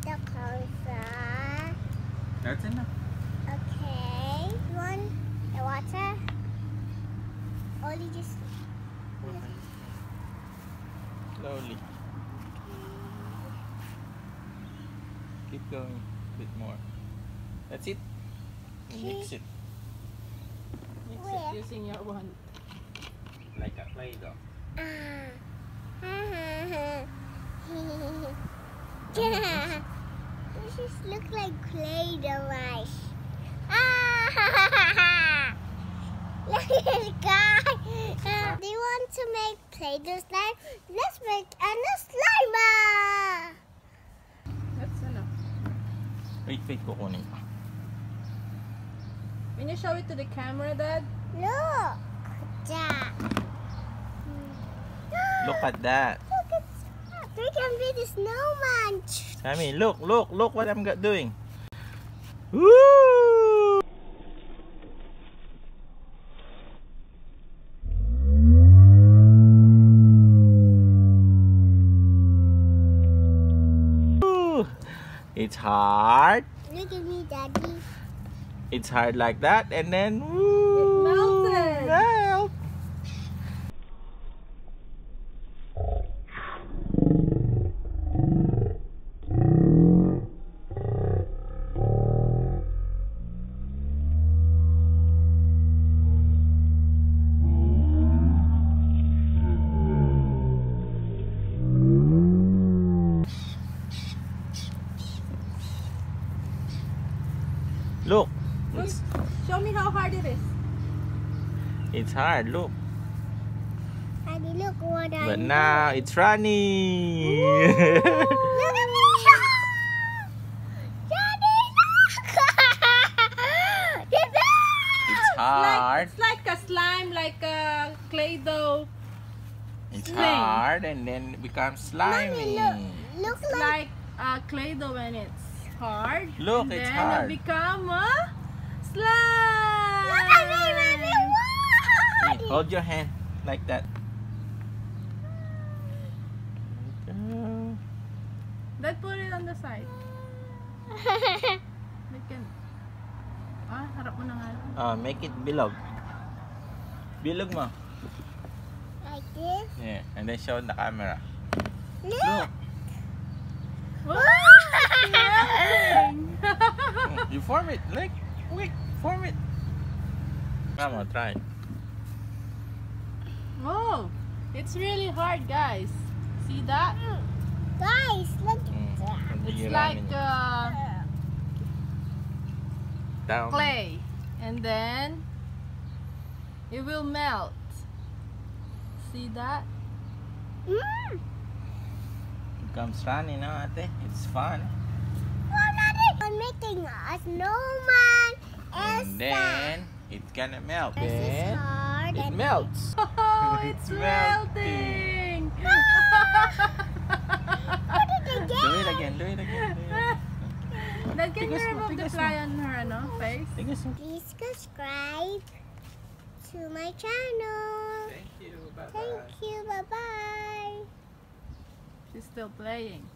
the color. That's enough. Okay. You want the water? Only just Slowly. Keep going a bit more. That's it. Mix it. Mix Where? it using your wand. Like a Play-doh. This just look like Play-doh rice. Look at this guy. Do you want to make Play-doh slime? Let's make a slime. That's enough. Wait, kukunin ko. Can you show it to the camera, Dad? Look. That. Look at that. Look at that. We can be the snowman. Sammy, look what I'm doing. Woo! It's hard. Look at me, Daddy. It's hard like that, and then woo, It melted. Melt. Look, Show me how hard it is. it's hard. Look, Daddy, look what I but now it's running. Look at me. Daddy, look. It's hard. It's like a slime, like a Play-doh. It's Sling. hard, and then it becomes slimy. Mommy, look It's like a Play-doh when it's hard. Look, and it's then hard. it become a slime. Look at me, Mommy. Hey, What? hold your hand like that. Then put it on the side. We can... harap mo na nga. Make it bilog. Bilog mo. Like this? Yeah, and then show the camera. Look. Wow! It's melting. You form it, like, quick, form it. Come on, try. Oh, it's really hard, guys. See that? Guys, look at that. It's like down. clay, and then it will melt. See that? Mm. Becomes runny now, ate. It's fun. I'm making a snowman And then it's gonna melt. This is Then hard. it melts. Oh, It's it's melting! Put it again. Do it again, do it again. Then can you Tigas mo, remove the tigas mo. fly on her face? Tigas mo. Please subscribe to my channel. Thank you, bye-bye. Thank you. Bye-bye. She's still playing.